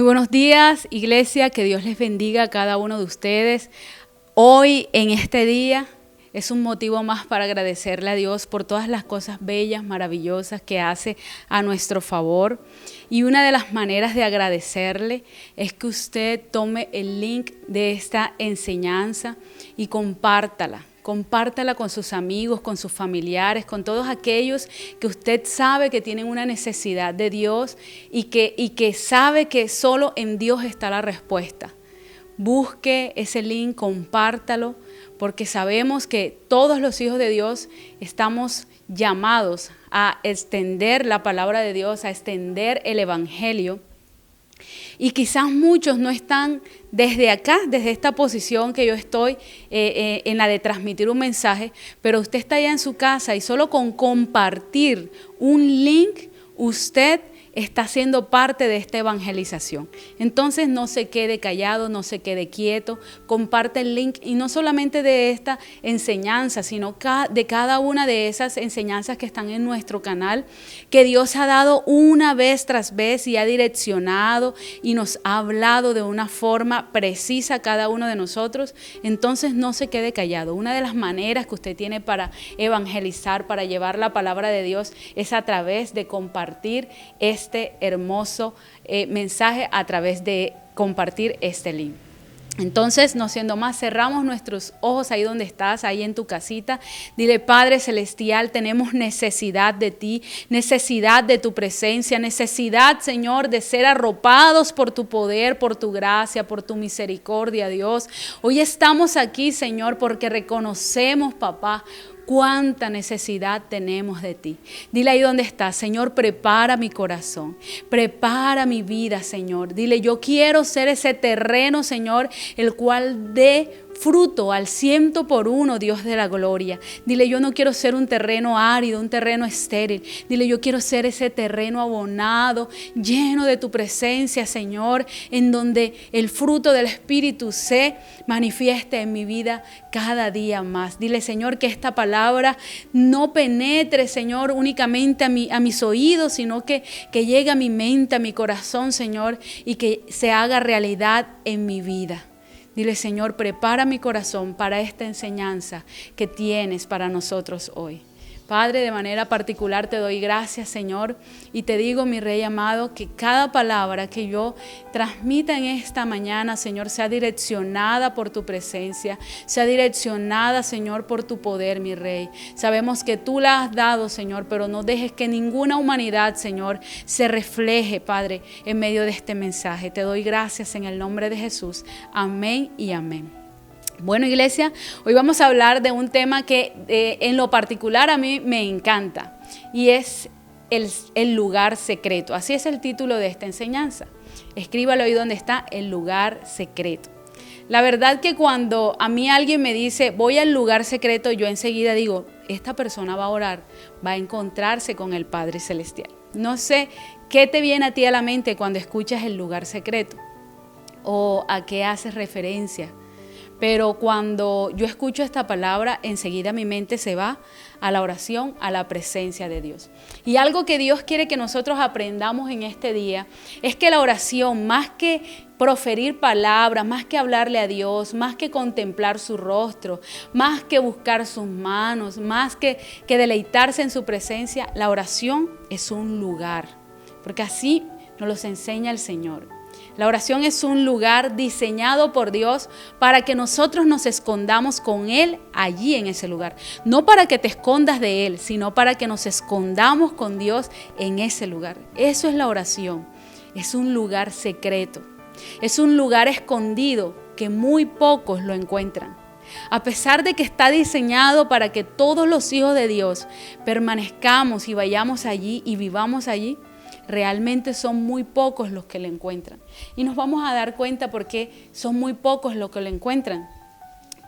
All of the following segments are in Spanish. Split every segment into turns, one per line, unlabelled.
buenos días, iglesia, que Dios les bendiga a cada uno de ustedes. Hoy, en este día, es un motivo más para agradecerle a Dios por todas las cosas bellas, maravillosas que hace a nuestro favor. Y una de las maneras de agradecerle es que usted tome el link de esta enseñanza y compártala. Compártala con sus amigos, con sus familiares, con todos aquellos que usted sabe que tienen una necesidad de Dios y que sabe que solo en Dios está la respuesta. Busque ese link, compártalo, porque sabemos que todos los hijos de Dios estamos llamados a extender la palabra de Dios, a extender el evangelio. Y quizás muchos no están desde acá, desde esta posición que yo estoy en la de transmitir un mensaje, pero usted está allá en su casa y solo con compartir un link, usted está siendo parte de esta evangelización. Entonces no se quede callado, no se quede quieto, comparte el link y no solamente de esta enseñanza, sino de cada una de esas enseñanzas que están en nuestro canal, que Dios ha dado una vez tras vez y ha direccionado y nos ha hablado de una forma precisa a cada uno de nosotros. Entonces no se quede callado. Una de las maneras que usted tiene para evangelizar, para llevar la palabra de Dios, es a través de compartir este hermoso mensaje, a través de compartir este link. Entonces, no siendo más, cerramos nuestros ojos ahí donde estás, ahí en tu casita. Dile: Padre Celestial, tenemos necesidad de ti, necesidad de tu presencia, necesidad, Señor, de ser arropados por tu poder, por tu gracia, por tu misericordia, Dios. Hoy estamos aquí, Señor, porque reconocemos, papá, cuánta necesidad tenemos de ti. Dile ahí donde estás: Señor, prepara mi corazón, prepara mi vida, Señor. Dile: yo quiero ser ese terreno, Señor, el cual dé fruto al 100%, Dios de la gloria. Dile: yo no quiero ser un terreno árido, un terreno estéril. Dile: yo quiero ser ese terreno abonado, lleno de tu presencia, Señor, en donde el fruto del Espíritu se manifieste en mi vida cada día más. Dile: Señor, que esta palabra no penetre, Señor, únicamente a mis oídos, sino que llegue a mi mente, a mi corazón, Señor, y que se haga realidad en mi vida. Dile: Señor, prepara mi corazón para esta enseñanza que tienes para nosotros hoy. Padre, de manera particular te doy gracias, Señor, y te digo, mi Rey amado, que cada palabra que yo transmita en esta mañana, Señor, sea direccionada por tu presencia, sea direccionada, Señor, por tu poder, mi Rey. Sabemos que tú la has dado, Señor, pero no dejes que ninguna humanidad, Señor, se refleje, Padre, en medio de este mensaje. Te doy gracias en el nombre de Jesús. Amén y amén. Bueno, iglesia, hoy vamos a hablar de un tema que en lo particular a mí me encanta, y es el lugar secreto. Así es el título de esta enseñanza. Escríbalo ahí donde está: el lugar secreto. La verdad que cuando a mí alguien me dice voy al lugar secreto, yo enseguida digo: esta persona va a orar, va a encontrarse con el Padre Celestial. No sé qué te viene a ti a la mente cuando escuchas el lugar secreto o a qué haces referencia. Pero cuando yo escucho esta palabra, enseguida mi mente se va a la oración, a la presencia de Dios. Y algo que Dios quiere que nosotros aprendamos en este día es que la oración, más que proferir palabras, más que hablarle a Dios, más que contemplar su rostro, más que buscar sus manos, más que deleitarse en su presencia, la oración es un lugar, porque así nos los enseña el Señor. La oración es un lugar diseñado por Dios para que nosotros nos escondamos con Él allí en ese lugar. No para que te escondas de Él, sino para que nos escondamos con Dios en ese lugar. Eso es la oración. Es un lugar secreto. Es un lugar escondido que muy pocos lo encuentran. A pesar de que está diseñado para que todos los hijos de Dios permanezcamos y vayamos allí y vivamos allí, realmente son muy pocos los que lo encuentran. Y nos vamos a dar cuenta por qué son muy pocos los que lo encuentran.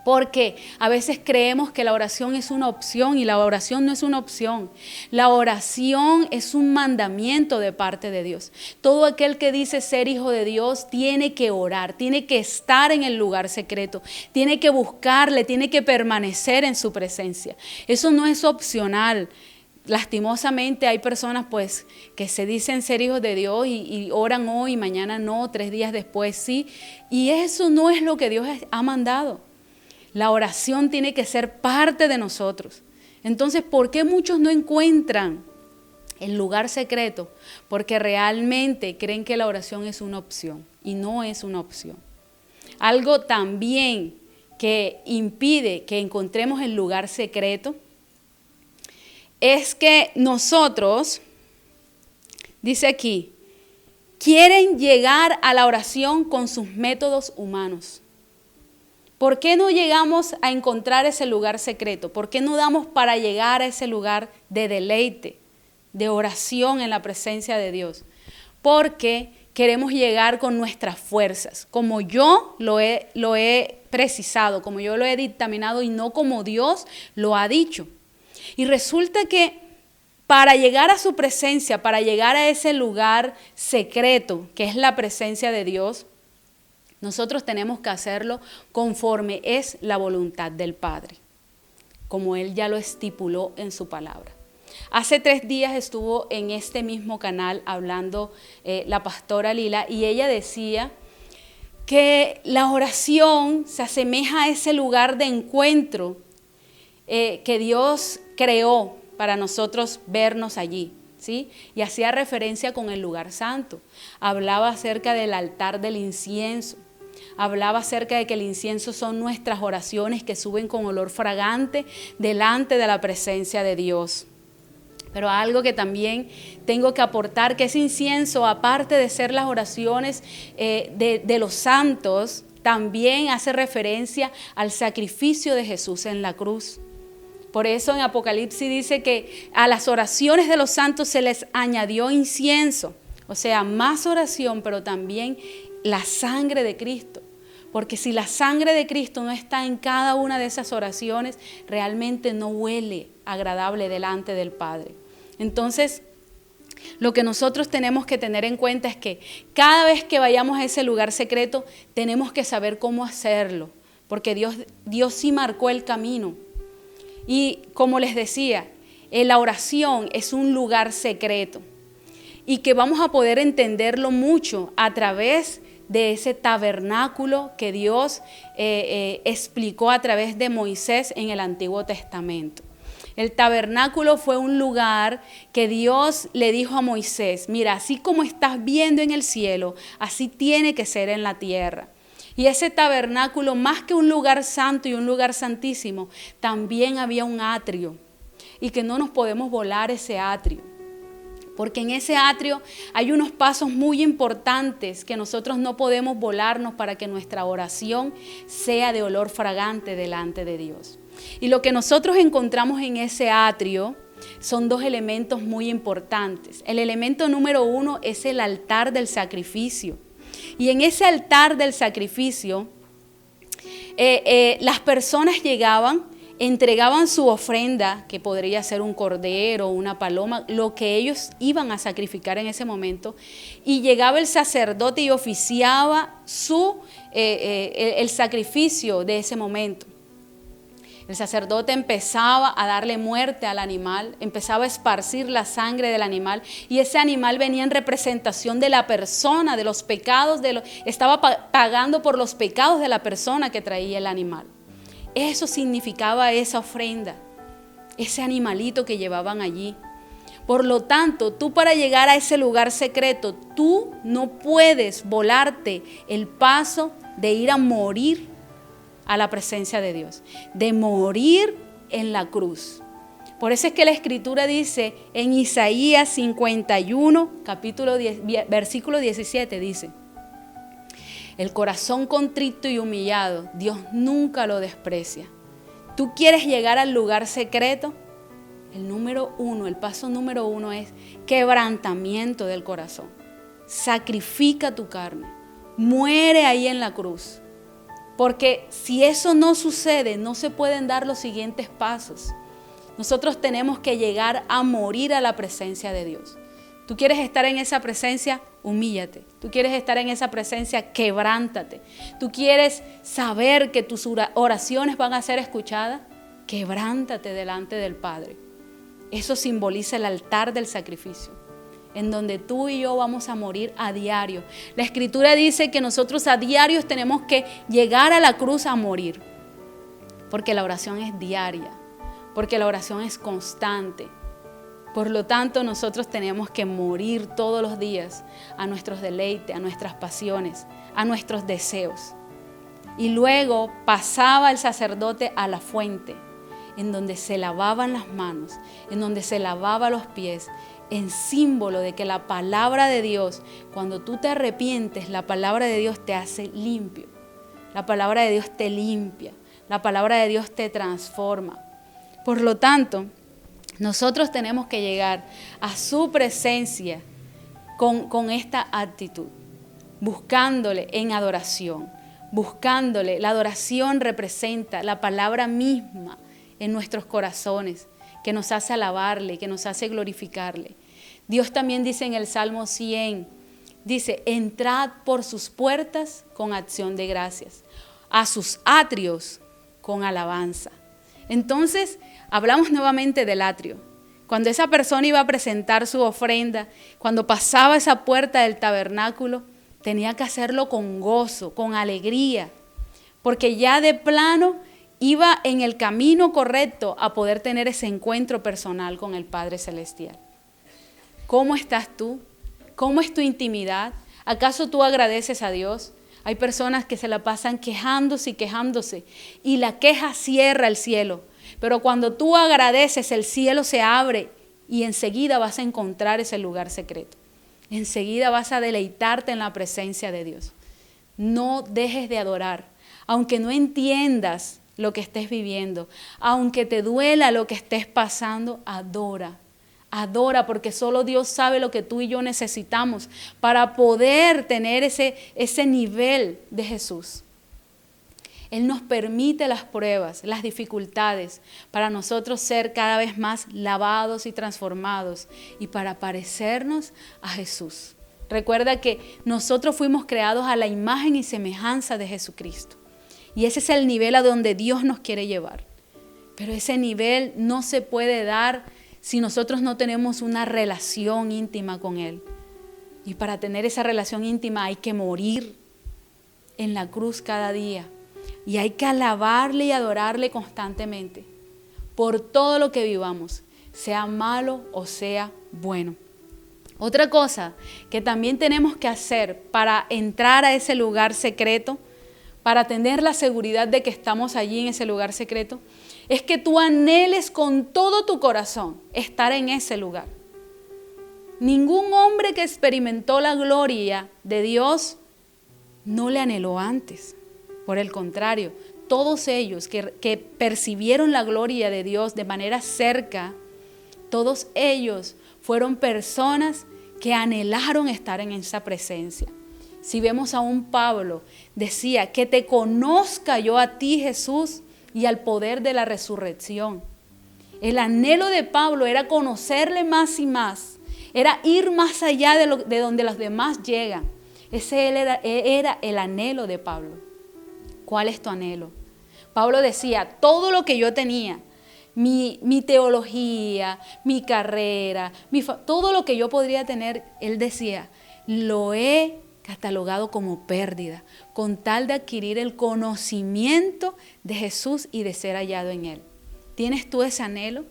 Porque a veces creemos que la oración es una opción, y la oración no es una opción. La oración es un mandamiento de parte de Dios. Todo aquel que dice ser hijo de Dios tiene que orar, tiene que estar en el lugar secreto, tiene que buscarle, tiene que permanecer en su presencia. Eso no es opcional. lastimosamente hay personas pues que se dicen ser hijos de Dios y oran hoy, mañana no, 3 días después sí. Y eso no es lo que Dios ha mandado. La oración tiene que ser parte de nosotros. Entonces, ¿por qué muchos no encuentran el lugar secreto? Porque realmente creen que la oración es una opción y no es una opción. Algo también que impide que encontremos el lugar secreto es que nosotros, dice aquí, quieren llegar a la oración con sus métodos humanos. ¿Por qué no llegamos a encontrar ese lugar secreto? ¿Por qué no damos para llegar a ese lugar de deleite, de oración en la presencia de Dios? Porque queremos llegar con nuestras fuerzas, como yo lo he precisado, como yo lo he dictaminado y no como Dios lo ha dicho. Y resulta que para llegar a su presencia, para llegar a ese lugar secreto que es la presencia de Dios, nosotros tenemos que hacerlo conforme es la voluntad del Padre, como Él ya lo estipuló en su palabra. Hace 3 días estuvo en este mismo canal hablando la pastora Lila y ella decía que la oración se asemeja a ese lugar de encuentro que Dios creó para nosotros vernos allí, ¿sí? Y hacía referencia con el lugar santo. Hablaba acerca del altar del incienso. Hablaba acerca de que el incienso son nuestras oraciones que suben con olor fragante delante de la presencia de Dios. Pero algo que también tengo que aportar, que ese incienso, aparte de ser las oraciones de los santos, también hace referencia al sacrificio de Jesús en la cruz. Por eso en Apocalipsis dice que a las oraciones de los santos se les añadió incienso. O sea, más oración, pero también la sangre de Cristo. Porque si la sangre de Cristo no está en cada una de esas oraciones, realmente no huele agradable delante del Padre. Entonces, lo que nosotros tenemos que tener en cuenta es que cada vez que vayamos a ese lugar secreto, tenemos que saber cómo hacerlo. Porque Dios sí marcó el camino. Y como les decía, la oración es un lugar secreto y que vamos a poder entenderlo mucho a través de ese tabernáculo que Dios explicó a través de Moisés en el Antiguo Testamento. El tabernáculo fue un lugar que Dios le dijo a Moisés, mira, así como estás viendo en el cielo, así tiene que ser en la tierra. Y ese tabernáculo, más que un lugar santo y un lugar santísimo, también había un atrio. Y que no nos podemos volar ese atrio. Porque en ese atrio hay unos pasos muy importantes que nosotros no podemos volarnos para que nuestra oración sea de olor fragante delante de Dios. Y lo que nosotros encontramos en ese atrio son 2 elementos muy importantes. El elemento número 1 es el altar del sacrificio. Y en ese altar del sacrificio, las personas llegaban, entregaban su ofrenda, que podría ser un cordero, una paloma, lo que ellos iban a sacrificar en ese momento, y llegaba el sacerdote y oficiaba el sacrificio de ese momento. El sacerdote empezaba a darle muerte al animal, empezaba a esparcir la sangre del animal y ese animal venía en representación de la persona, de los pecados, estaba pagando por los pecados de la persona que traía el animal. Eso significaba esa ofrenda, ese animalito que llevaban allí. Por lo tanto, tú para llegar a ese lugar secreto, tú no puedes volarte el paso de ir a morir a la presencia de Dios, de morir en la cruz. Por eso es que la Escritura dice en Isaías 51, capítulo 10, versículo 17, dice: el corazón contrito y humillado, Dios nunca lo desprecia. ¿Tú quieres llegar al lugar secreto? El paso número 1 es quebrantamiento del corazón. Sacrifica tu carne, muere ahí en la cruz. Porque si eso no sucede, no se pueden dar los siguientes pasos. Nosotros tenemos que llegar a morir a la presencia de Dios. ¿Tú quieres estar en esa presencia? Humíllate. ¿Tú quieres estar en esa presencia? Quebrántate. ¿Tú quieres saber que tus oraciones van a ser escuchadas? Quebrántate delante del Padre. Eso simboliza el altar del sacrificio, en donde tú y yo vamos a morir a diario. La Escritura dice que nosotros a diario tenemos que llegar a la cruz a morir, porque la oración es diaria, porque la oración es constante. Por lo tanto, nosotros tenemos que morir todos los días a nuestros deleites, a nuestras pasiones, a nuestros deseos. Y luego pasaba el sacerdote a la fuente, en donde se lavaban las manos, en donde se lavaban los pies, en símbolo de que la palabra de Dios, cuando tú te arrepientes, la palabra de Dios te hace limpio. La palabra de Dios te limpia. La palabra de Dios te transforma. Por lo tanto, nosotros tenemos que llegar a su presencia con esta actitud, buscándole en adoración, buscándole. La adoración representa la palabra misma en nuestros corazones, que nos hace alabarle, que nos hace glorificarle. Dios también dice en el Salmo 100, dice, entrad por sus puertas con acción de gracias, a sus atrios con alabanza. Entonces, hablamos nuevamente del atrio. Cuando esa persona iba a presentar su ofrenda, cuando pasaba esa puerta del tabernáculo, tenía que hacerlo con gozo, con alegría, porque ya de plano iba en el camino correcto a poder tener ese encuentro personal con el Padre Celestial. ¿Cómo estás tú? ¿Cómo es tu intimidad? ¿Acaso tú agradeces a Dios? Hay personas que se la pasan quejándose y quejándose, y la queja cierra el cielo. Pero cuando tú agradeces, el cielo se abre y enseguida vas a encontrar ese lugar secreto. Enseguida vas a deleitarte en la presencia de Dios. No dejes de adorar, aunque no entiendas lo que estés viviendo, aunque te duela lo que estés pasando, adora. Adora, porque solo Dios sabe lo que tú y yo necesitamos para poder tener ese nivel de Jesús. Él nos permite las pruebas, las dificultades, para nosotros ser cada vez más lavados y transformados y para parecernos a Jesús. Recuerda que nosotros fuimos creados a la imagen y semejanza de Jesucristo. Y ese es el nivel a donde Dios nos quiere llevar. Pero ese nivel no se puede dar si nosotros no tenemos una relación íntima con Él. Y para tener esa relación íntima hay que morir en la cruz cada día. Y hay que alabarle y adorarle constantemente por todo lo que vivamos, sea malo o sea bueno. Otra cosa que también tenemos que hacer para entrar a ese lugar secreto, para tener la seguridad de que estamos allí en ese lugar secreto, es que tú anheles con todo tu corazón estar en ese lugar. Ningún hombre que experimentó la gloria de Dios no le anheló antes. Por el contrario, todos ellos que percibieron la gloria de Dios de manera cerca, todos ellos fueron personas que anhelaron estar en esa presencia. Si vemos a un Pablo, decía, que te conozca yo a ti, Jesús, y al poder de la resurrección. El anhelo de Pablo era conocerle más y más, era ir más allá de donde los demás llegan. Ese era el anhelo de Pablo. ¿Cuál es tu anhelo? Pablo decía, todo lo que yo tenía, mi teología, mi carrera, todo lo que yo podría tener, él decía, lo he catalogado como pérdida, con tal de adquirir el conocimiento de Jesús y de ser hallado en Él. ¿Tienes tú ese anhelo?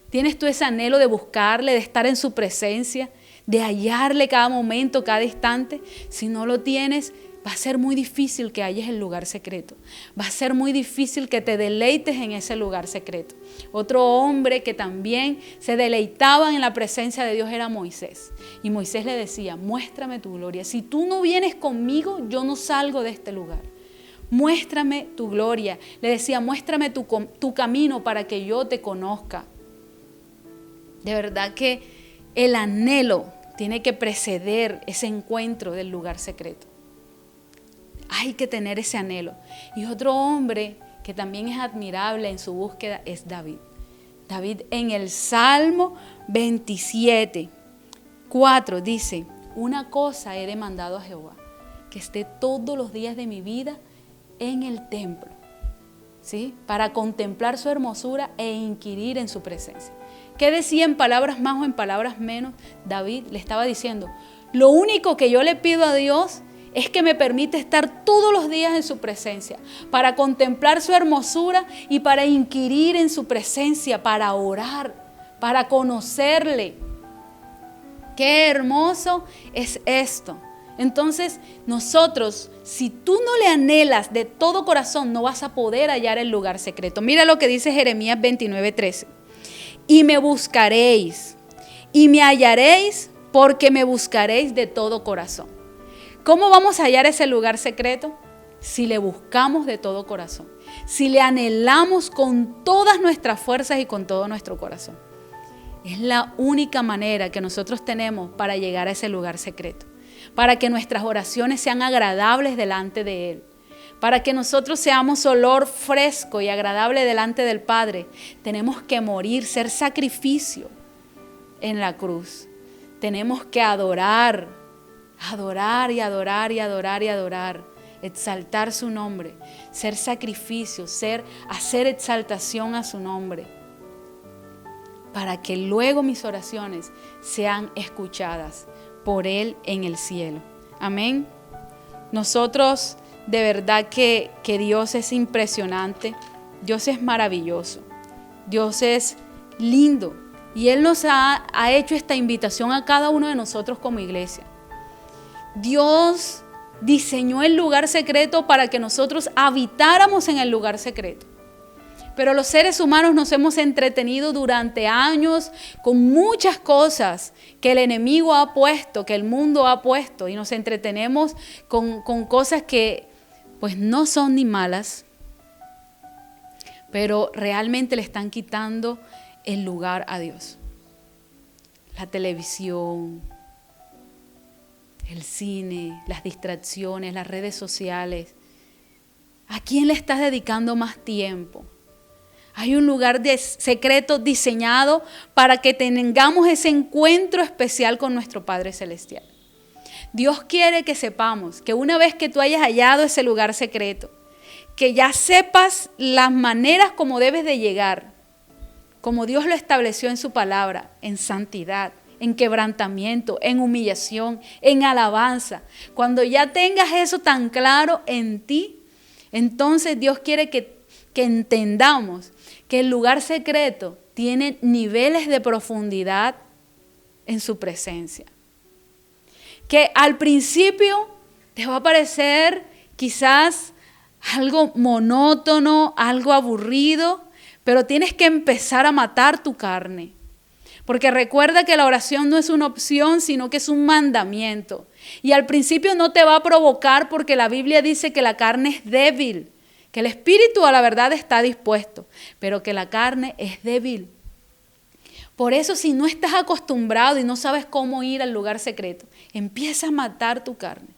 ¿Tienes tú ese anhelo de buscarle, de estar en su presencia, de hallarle cada momento, cada instante? Si no lo tienes, va a ser muy difícil que halles el lugar secreto. Va a ser muy difícil que te deleites en ese lugar secreto. Otro hombre que también se deleitaba en la presencia de Dios era Moisés. Y Moisés le decía, muéstrame tu gloria. Si tú no vienes conmigo, yo no salgo de este lugar. Muéstrame tu gloria. Le decía, muéstrame tu camino para que yo te conozca. De verdad que el anhelo tiene que preceder ese encuentro del lugar secreto. Hay que tener ese anhelo. Y otro hombre que también es admirable en su búsqueda es David. David en el Salmo 27, 4 dice, una cosa he demandado a Jehová, que esté todos los días de mi vida en el templo, ¿sí? Para contemplar su hermosura e inquirir en su presencia. ¿Qué decía en palabras más o en palabras menos? David le estaba diciendo, lo único que yo le pido a Dios es que me permite estar todos los días en su presencia, para contemplar su hermosura y para inquirir en su presencia, para orar, para conocerle. Qué hermoso es esto. Entonces nosotros, si tú no le anhelas de todo corazón, no vas a poder hallar el lugar secreto. Mira lo que dice Jeremías 29:13. Y me buscaréis, y me hallaréis, porque me buscaréis de todo corazón. ¿Cómo vamos a hallar ese lugar secreto? Si le buscamos de todo corazón, si le anhelamos con todas nuestras fuerzas y con todo nuestro corazón. Es la única manera que nosotros tenemos para llegar a ese lugar secreto, para que nuestras oraciones sean agradables delante de Él, para que nosotros seamos olor fresco y agradable delante del Padre. Tenemos que morir, ser sacrificio en la cruz. Tenemos que adorar y adorar y adorar y adorar, exaltar su nombre, ser sacrificio, hacer exaltación a su nombre, para que luego mis oraciones sean escuchadas por Él en el cielo. Amén. Nosotros, de verdad que Dios es impresionante, Dios es maravilloso, Dios es lindo y Él nos ha hecho esta invitación a cada uno de nosotros como iglesia. Dios diseñó el lugar secreto para que nosotros habitáramos en el lugar secreto. Pero los seres humanos nos hemos entretenido durante años con muchas cosas que el enemigo ha puesto, que el mundo ha puesto, y nos entretenemos con cosas que pues no son ni malas, pero realmente le están quitando el lugar a Dios. La televisión, el cine, las distracciones, las redes sociales. ¿A quién le estás dedicando más tiempo? Hay un lugar secreto diseñado para que tengamos ese encuentro especial con nuestro Padre Celestial. Dios quiere que sepamos que una vez que tú hayas hallado ese lugar secreto, que ya sepas las maneras como debes de llegar, como Dios lo estableció en su palabra, en santidad, en quebrantamiento, en humillación, en alabanza. Cuando ya tengas eso tan claro en ti, entonces Dios quiere que entendamos que el lugar secreto tiene niveles de profundidad en su presencia. Que al principio te va a parecer quizás algo monótono, algo aburrido, pero tienes que empezar a matar tu carne. Porque recuerda que la oración no es una opción, sino que es un mandamiento. Y al principio no te va a provocar porque la Biblia dice que la carne es débil, que el espíritu a la verdad está dispuesto, pero que la carne es débil. Por eso si no estás acostumbrado y no sabes cómo ir al lugar secreto, empieza a matar tu carne.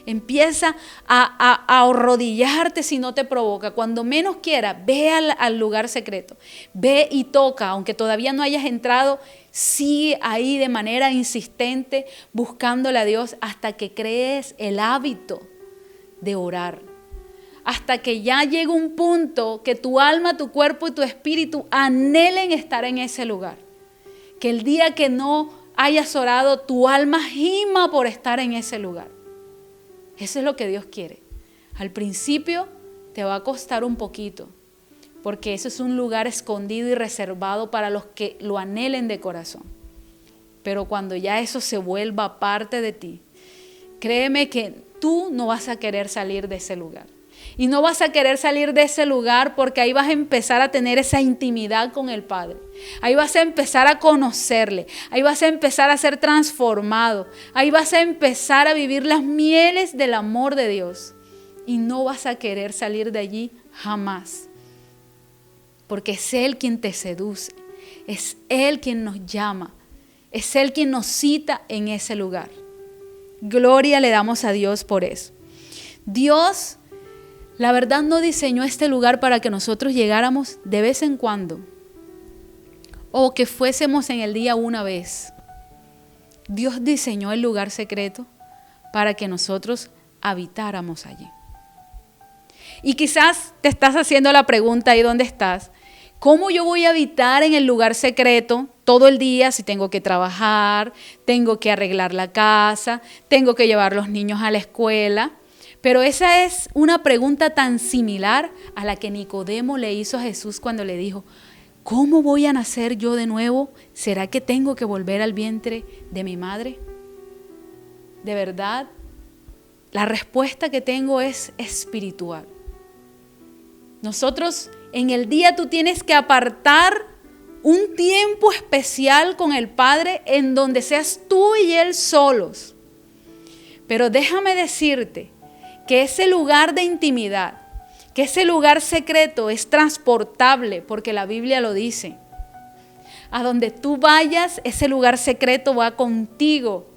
Empieza a arrodillarte si no te provoca. Cuando menos quieras, ve al lugar secreto. Ve y toca, aunque todavía no hayas entrado, sigue ahí de manera insistente buscándole a Dios hasta que crees el hábito de orar. Hasta que ya llegue un punto que tu alma, tu cuerpo y tu espíritu anhelen estar en ese lugar. Que el día que no hayas orado, tu alma gima por estar en ese lugar. Eso es lo que Dios quiere. Al principio te va a costar un poquito, porque eso es un lugar escondido y reservado para los que lo anhelen de corazón. Pero cuando ya eso se vuelva parte de ti, créeme que tú no vas a querer salir de ese lugar. Y no vas a querer salir de ese lugar porque ahí vas a empezar a tener esa intimidad con el Padre. Ahí vas a empezar a conocerle. Ahí vas a empezar a ser transformado. Ahí vas a empezar a vivir las mieles del amor de Dios. Y no vas a querer salir de allí jamás. Porque es Él quien te seduce. Es Él quien nos llama. Es Él quien nos cita en ese lugar. Gloria le damos a Dios por eso. Dios, la verdad, no diseñó este lugar para que nosotros llegáramos de vez en cuando o que fuésemos en el día una vez. Dios diseñó el lugar secreto para que nosotros habitáramos allí. Y quizás te estás haciendo la pregunta ahí donde estás: ¿cómo yo voy a habitar en el lugar secreto todo el día si tengo que trabajar, tengo que arreglar la casa, tengo que llevar los niños a la escuela. Pero esa es una pregunta tan similar a la que Nicodemo le hizo a Jesús cuando le dijo, ¿cómo voy a nacer yo de nuevo? ¿Será que tengo que volver al vientre de mi madre? De verdad, la respuesta que tengo es espiritual. Nosotros en el día tú tienes que apartar un tiempo especial con el Padre en donde seas tú y Él solos. Pero déjame decirte que ese lugar de intimidad, que ese lugar secreto es transportable, porque la Biblia lo dice. A donde tú vayas, ese lugar secreto va contigo.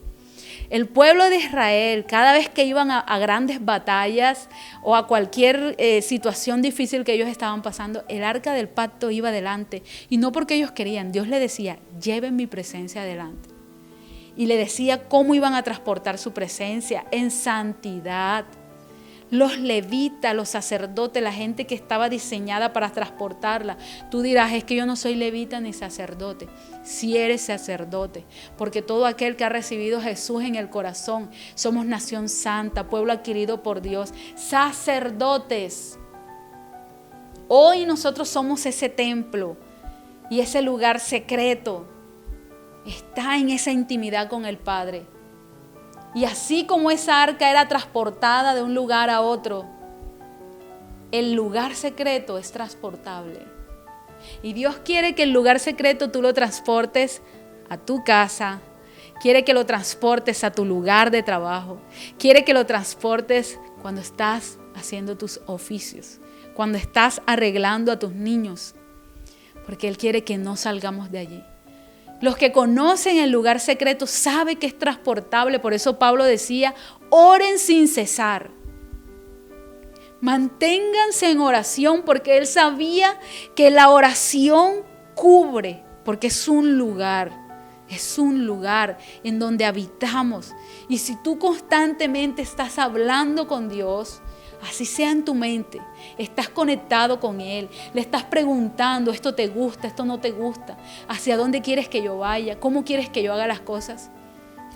El pueblo de Israel, cada vez que iban a grandes batallas o a cualquier situación difícil que ellos estaban pasando, el arca del pacto iba adelante. Y no porque ellos querían, Dios le decía, lleven mi presencia adelante. Y le decía cómo iban a transportar su presencia en santidad. Los levitas, los sacerdotes, la gente que estaba diseñada para transportarla. Tú dirás, es que yo no soy levita ni sacerdote. Si eres sacerdote, porque todo aquel que ha recibido a Jesús en el corazón, somos nación santa, pueblo adquirido por Dios, sacerdotes. Hoy nosotros somos ese templo y ese lugar secreto está en esa intimidad con el Padre. Y así como esa arca era transportada de un lugar a otro, el lugar secreto es transportable. Y Dios quiere que el lugar secreto tú lo transportes a tu casa, quiere que lo transportes a tu lugar de trabajo, quiere que lo transportes cuando estás haciendo tus oficios, cuando estás arreglando a tus niños, porque Él quiere que no salgamos de allí. Los que conocen el lugar secreto saben que es transportable. Por eso Pablo decía, oren sin cesar. Manténganse en oración porque él sabía que la oración cubre, porque es un lugar en donde habitamos. Y si tú constantemente estás hablando con Dios, así sea en tu mente, estás conectado con Él, le estás preguntando, esto te gusta, esto no te gusta, hacia dónde quieres que yo vaya, cómo quieres que yo haga las cosas.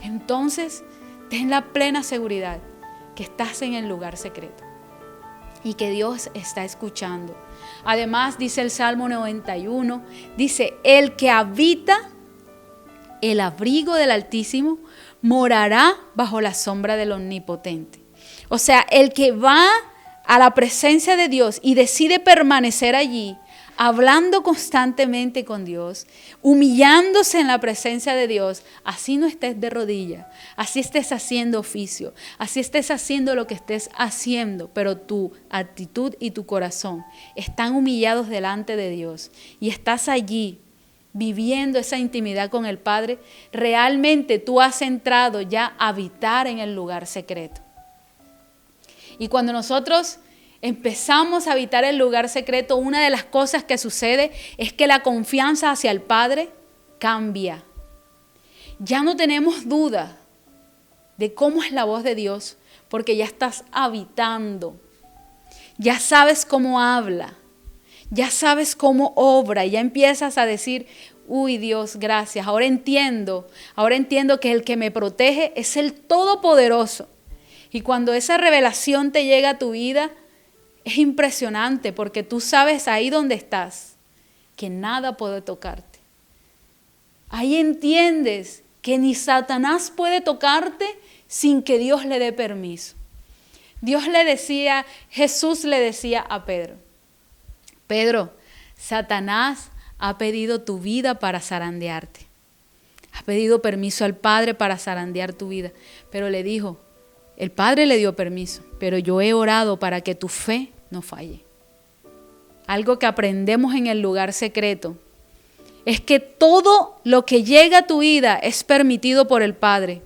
Entonces, ten la plena seguridad que estás en el lugar secreto y que Dios está escuchando. Además, dice el Salmo 91, dice, el que habita el abrigo del Altísimo morará bajo la sombra del Omnipotente. O sea, el que va a la presencia de Dios y decide permanecer allí, hablando constantemente con Dios, humillándose en la presencia de Dios, así no estés de rodillas, así estés haciendo oficio, así estés haciendo lo que estés haciendo, pero tu actitud y tu corazón están humillados delante de Dios y estás allí viviendo esa intimidad con el Padre, realmente tú has entrado ya a habitar en el lugar secreto. Y cuando nosotros empezamos a habitar el lugar secreto, una de las cosas que sucede es que la confianza hacia el Padre cambia. Ya no tenemos duda de cómo es la voz de Dios, porque ya estás habitando. Ya sabes cómo habla, ya sabes cómo obra, y ya empiezas a decir, uy Dios, gracias, ahora entiendo que el que me protege es el Todopoderoso. Y cuando esa revelación te llega a tu vida, es impresionante porque tú sabes ahí donde estás que nada puede tocarte. Ahí entiendes que ni Satanás puede tocarte sin que Dios le dé permiso. Jesús le decía a Pedro, Pedro, Satanás ha pedido tu vida para zarandearte. Ha pedido permiso al Padre para zarandear tu vida. Pero le dijo, el Padre le dio permiso, pero yo he orado para que tu fe no falle. Algo que aprendemos en el lugar secreto es que todo lo que llega a tu vida es permitido por el Padre,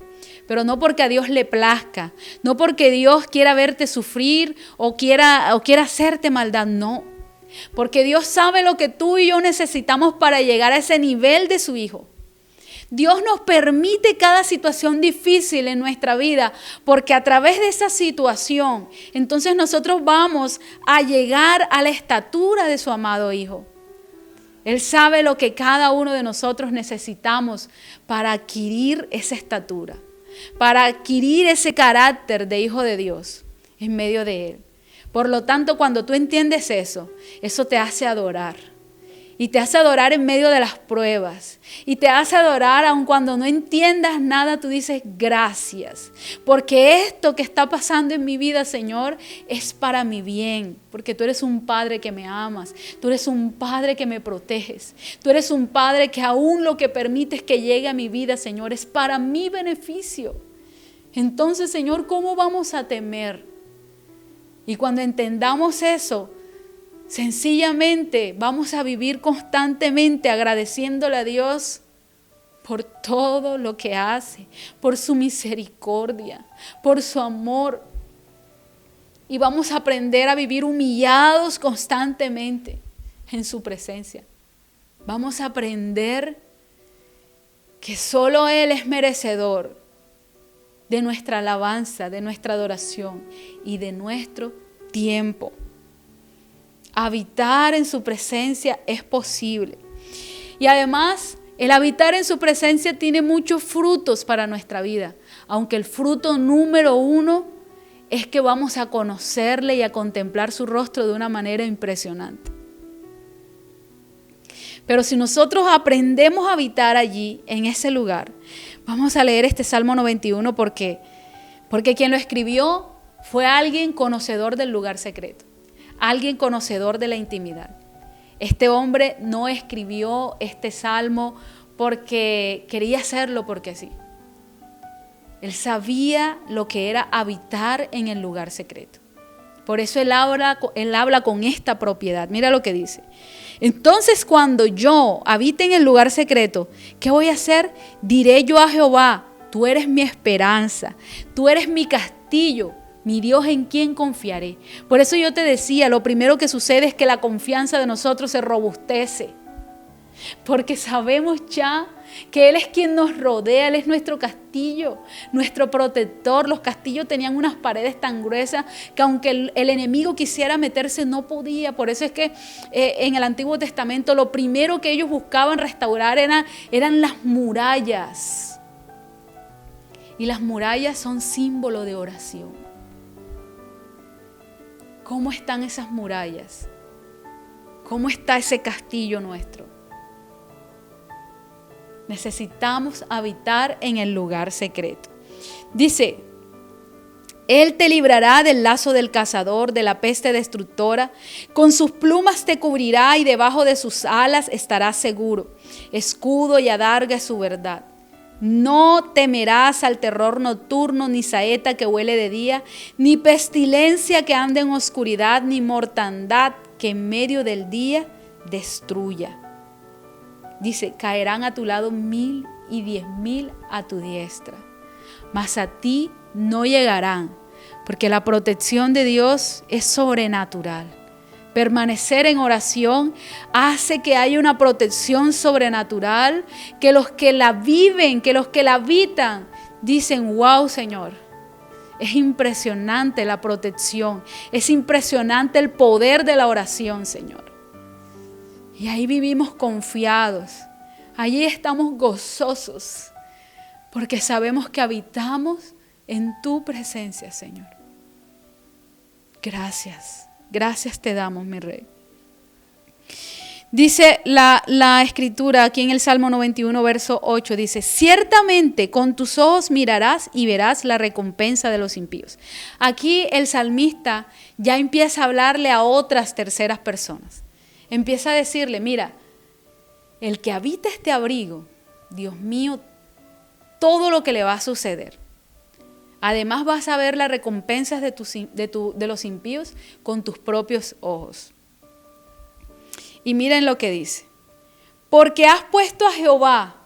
pero no porque a Dios le plazca, no porque Dios quiera verte sufrir o quiera hacerte maldad, no. Porque Dios sabe lo que tú y yo necesitamos para llegar a ese nivel de su Hijo. Dios nos permite cada situación difícil en nuestra vida, porque a través de esa situación, entonces nosotros vamos a llegar a la estatura de su amado Hijo. Él sabe lo que cada uno de nosotros necesitamos para adquirir esa estatura, para adquirir ese carácter de hijo de Dios en medio de Él. Por lo tanto, cuando tú entiendes eso, eso te hace adorar. Y te hace adorar en medio de las pruebas. Y te hace adorar aun cuando no entiendas nada, tú dices gracias. Porque esto que está pasando en mi vida, Señor, es para mi bien. Porque tú eres un Padre que me amas. Tú eres un Padre que me proteges. Tú eres un Padre que aún lo que permites que llegue a mi vida, Señor, es para mi beneficio. Entonces, Señor, ¿cómo vamos a temer? Y cuando entendamos eso, sencillamente vamos a vivir constantemente agradeciéndole a Dios por todo lo que hace, por su misericordia, por su amor. Y vamos a aprender a vivir humillados constantemente en su presencia. Vamos a aprender que solo Él es merecedor de nuestra alabanza, de nuestra adoración y de nuestro tiempo. Habitar en su presencia es posible. Y además, el habitar en su presencia tiene muchos frutos para nuestra vida. Aunque el fruto número 1 es que vamos a conocerle y a contemplar su rostro de una manera impresionante. Pero si nosotros aprendemos a habitar allí, en ese lugar, vamos a leer este Salmo 91 porque quien lo escribió fue alguien conocedor del lugar secreto. Alguien conocedor de la intimidad. Este hombre no escribió este salmo porque quería hacerlo porque sí. Él sabía lo que era habitar en el lugar secreto. Por eso él habla con esta propiedad. Mira lo que dice. Entonces, cuando yo habite en el lugar secreto, ¿qué voy a hacer? Diré yo a Jehová, tú eres mi esperanza, tú eres mi castillo, mi Dios en quien confiaré. Por eso yo te decía, lo primero que sucede es que la confianza de nosotros se robustece. Porque sabemos ya que Él es quien nos rodea, Él es nuestro castillo, nuestro protector. Los castillos tenían unas paredes tan gruesas que aunque el enemigo quisiera meterse no podía. Por eso es que en el Antiguo Testamento lo primero que ellos buscaban restaurar eran las murallas. Y las murallas son símbolo de oración. ¿Cómo están esas murallas? ¿Cómo está ese castillo nuestro? Necesitamos habitar en el lugar secreto. Dice, Él te librará del lazo del cazador, de la peste destructora. Con sus plumas te cubrirá y debajo de sus alas estarás seguro. Escudo y adarga es su verdad. No temerás al terror nocturno, ni saeta que huele de día, ni pestilencia que ande en oscuridad, ni mortandad que en medio del día destruya. Dice, caerán a tu lado 1000 y 10,000 a tu diestra, mas a ti no llegarán, porque la protección de Dios es sobrenatural. Permanecer en oración hace que haya una protección sobrenatural, que los que la viven, que los que la habitan, dicen, wow, Señor, es impresionante la protección, es impresionante el poder de la oración, Señor. Y ahí vivimos confiados, allí estamos gozosos, porque sabemos que habitamos en tu presencia, Señor. Gracias. Gracias te damos, mi Rey. Dice la escritura aquí en el Salmo 91, verso 8, dice, ciertamente con tus ojos mirarás y verás la recompensa de los impíos. Aquí el salmista ya empieza a hablarle a otras terceras personas. Empieza a decirle, mira, el que habita este abrigo, Dios mío, todo lo que le va a suceder. Además vas a ver las recompensas de los impíos con tus propios ojos. Y miren lo que dice. Porque has puesto a Jehová,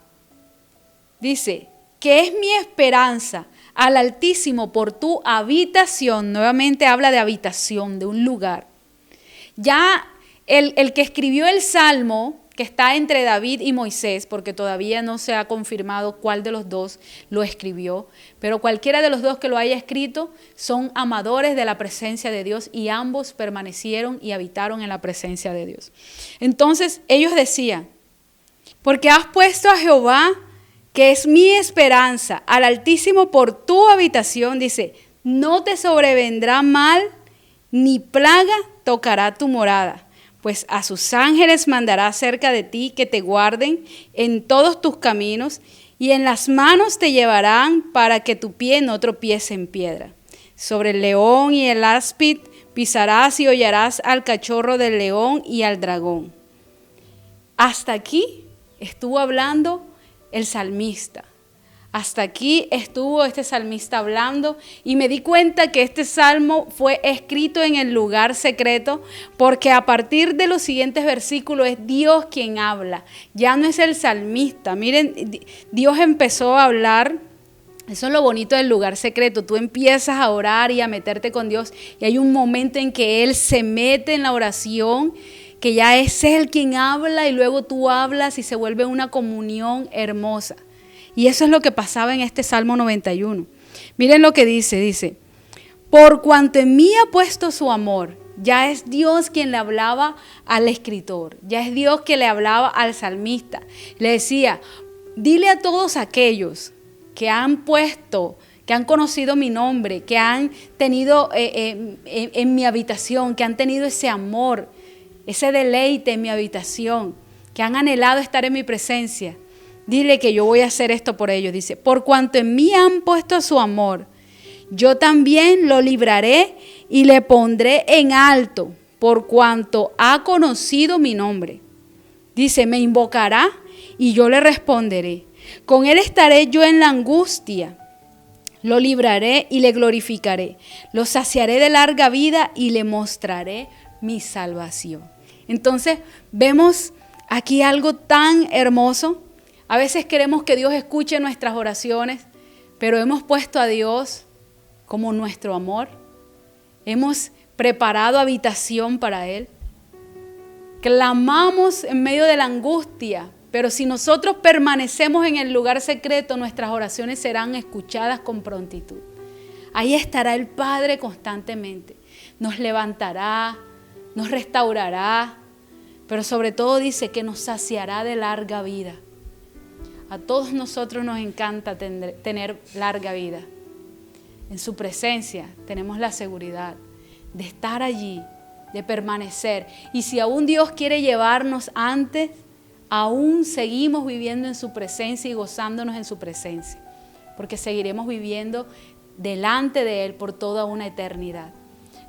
dice, que es mi esperanza, al Altísimo por tu habitación. Nuevamente habla de habitación, de un lugar. Ya el que escribió el Salmo que está entre David y Moisés, porque todavía no se ha confirmado cuál de los dos lo escribió, pero cualquiera de los dos que lo haya escrito son amadores de la presencia de Dios y ambos permanecieron y habitaron en la presencia de Dios. Entonces ellos decían, porque has puesto a Jehová, que es mi esperanza, al Altísimo por tu habitación, dice, no te sobrevendrá mal, ni plaga tocará tu morada. Pues a sus ángeles mandará cerca de ti que te guarden en todos tus caminos, y en las manos te llevarán para que tu pie no tropiece en piedra. Sobre el león y el áspid pisarás y hollarás al cachorro del león y al dragón. Hasta aquí estuvo hablando el salmista. Hasta aquí estuvo este salmista hablando y me di cuenta que este salmo fue escrito en el lugar secreto porque a partir de los siguientes versículos es Dios quien habla, ya no es el salmista. Miren, Dios empezó a hablar. Eso es lo bonito del lugar secreto. Tú empiezas a orar y a meterte con Dios y hay un momento en que Él se mete en la oración, que ya es Él quien habla y luego tú hablas y se vuelve una comunión hermosa. Y eso es lo que pasaba en este Salmo 91. Miren lo que dice, por cuanto en mí ha puesto su amor. Ya es Dios quien le hablaba al escritor, ya es Dios quien le hablaba al salmista. Le decía, dile a todos aquellos que han puesto, que han conocido mi nombre, que han tenido en mi habitación, que han tenido ese amor, ese deleite en mi habitación, que han anhelado estar en mi presencia. Dile que yo voy a hacer esto por ellos. Dice, por cuanto en mí han puesto su amor, yo también lo libraré y le pondré en alto, por cuanto ha conocido mi nombre. Dice, me invocará y yo le responderé. Con él estaré yo en la angustia. Lo libraré y le glorificaré. Lo saciaré de larga vida y le mostraré mi salvación. Entonces vemos aquí algo tan hermoso. A veces queremos que Dios escuche nuestras oraciones, pero hemos puesto a Dios como nuestro amor. Hemos preparado habitación para Él. Clamamos en medio de la angustia, pero si nosotros permanecemos en el lugar secreto, nuestras oraciones serán escuchadas con prontitud. Ahí estará el Padre constantemente. Nos levantará, nos restaurará, pero sobre todo dice que nos saciará de larga vida. A todos nosotros nos encanta tener larga vida. En su presencia tenemos la seguridad de estar allí, de permanecer. Y si aún Dios quiere llevarnos antes, aún seguimos viviendo en su presencia y gozándonos en su presencia. Porque seguiremos viviendo delante de Él por toda una eternidad.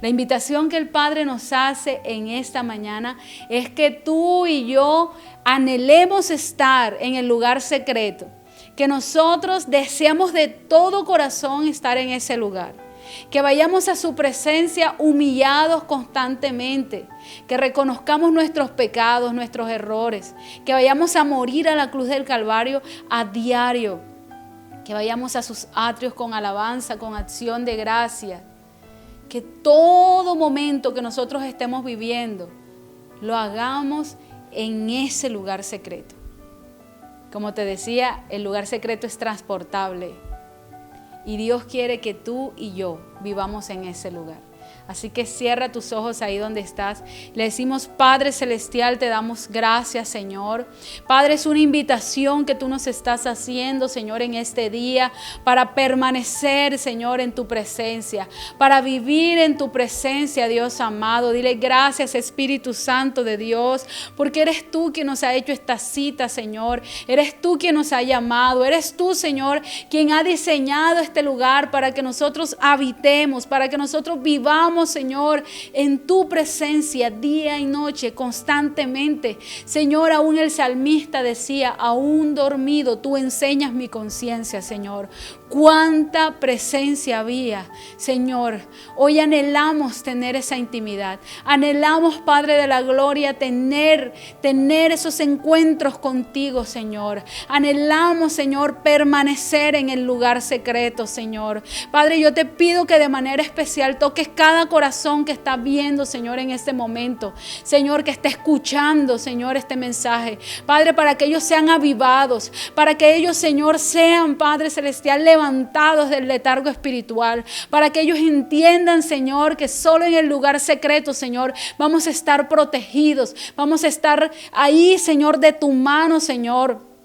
La invitación que el Padre nos hace en esta mañana es que tú y yo anhelemos estar en el lugar secreto, que nosotros deseamos de todo corazón estar en ese lugar, que vayamos a su presencia humillados constantemente, que reconozcamos nuestros pecados, nuestros errores, que vayamos a morir a la cruz del Calvario a diario, que vayamos a sus atrios con alabanza, con acción de gracia. Que todo momento que nosotros estemos viviendo, lo hagamos en ese lugar secreto. Como te decía, el lugar secreto es transportable. Y Dios quiere que tú y yo vivamos en ese lugar. Así que cierra tus ojos ahí donde estás. Le decimos, Padre Celestial, te damos gracias, Señor. Padre, es una invitación que tú nos estás haciendo, Señor, en este día para permanecer, Señor, en tu presencia, para vivir en tu presencia, Dios amado. Dile gracias, Espíritu Santo de Dios, porque eres tú quien nos ha hecho esta cita, Señor. Eres tú quien nos ha llamado. Eres tú, Señor, quien ha diseñado este lugar para que nosotros habitemos, para que nosotros vivamos, Señor, en tu presencia día y noche, constantemente. Señor, aún el salmista decía, aún dormido, tú enseñas mi conciencia, Señor. Cuánta presencia había, Señor. Hoy anhelamos tener esa intimidad. Anhelamos, Padre de la gloria, tener esos encuentros contigo, Señor. Anhelamos, Señor, permanecer en el lugar secreto, Señor. Padre, yo te pido que de manera especial toques cada corazón que está viendo, Señor, en este momento. Señor, que esté escuchando, Señor, este mensaje. Padre, para que ellos sean avivados, para que ellos, Señor, sean, Padre celestial, levantados del letargo espiritual, para que ellos entiendan, Señor, que solo en el lugar secreto, Señor, vamos a estar protegidos, vamos a estar ahí, Señor, de tu mano, Señor.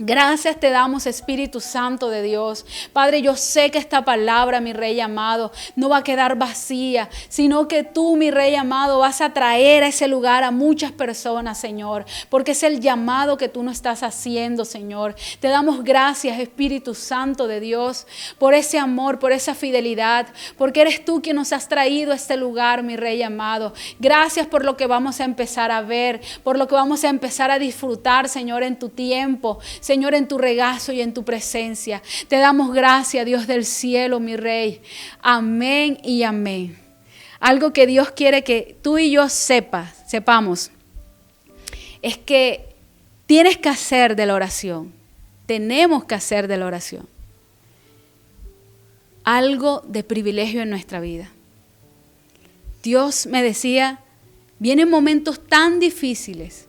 Gracias te damos, Espíritu Santo de Dios. Padre, yo sé que esta palabra, mi Rey amado, no va a quedar vacía, sino que tú, mi Rey amado, vas a traer a ese lugar a muchas personas, Señor, porque es el llamado que tú nos estás haciendo, Señor. Te damos gracias, Espíritu Santo de Dios, por ese amor, por esa fidelidad, porque eres tú quien nos has traído a este lugar, mi Rey amado. Gracias por lo que vamos a empezar a ver, por lo que vamos a empezar a disfrutar, Señor, en tu tiempo, Señor, en tu regazo y en tu presencia. Te damos gracias, Dios del cielo, mi Rey. Amén y amén. Algo que Dios quiere que tú y yo sepamos, es que tienes que hacer de la oración, tenemos que hacer de la oración algo de privilegio en nuestra vida. Dios me decía, vienen momentos tan difíciles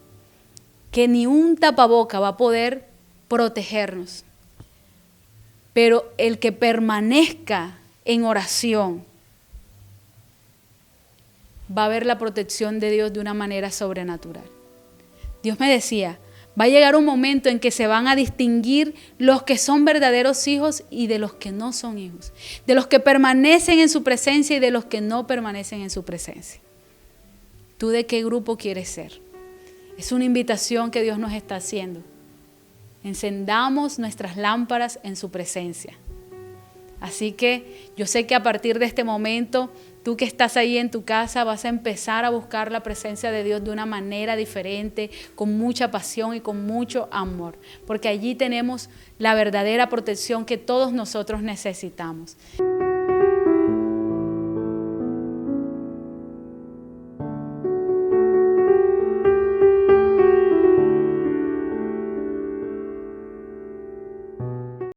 que ni un tapaboca va a poder protegernos. Pero el que permanezca en oración va a ver la protección de Dios de una manera sobrenatural. Dios me decía, va a llegar un momento en que se van a distinguir los que son verdaderos hijos y de los que no son hijos, de los que permanecen en su presencia y de los que no permanecen en su presencia. ¿Tú de qué grupo quieres ser? Es una invitación que Dios nos está haciendo. Encendamos nuestras lámparas en su presencia. Así que yo sé que a partir de este momento, tú que estás ahí en tu casa vas a empezar a buscar la presencia de Dios de una manera diferente, con mucha pasión y con mucho amor, porque allí tenemos la verdadera protección que todos nosotros necesitamos.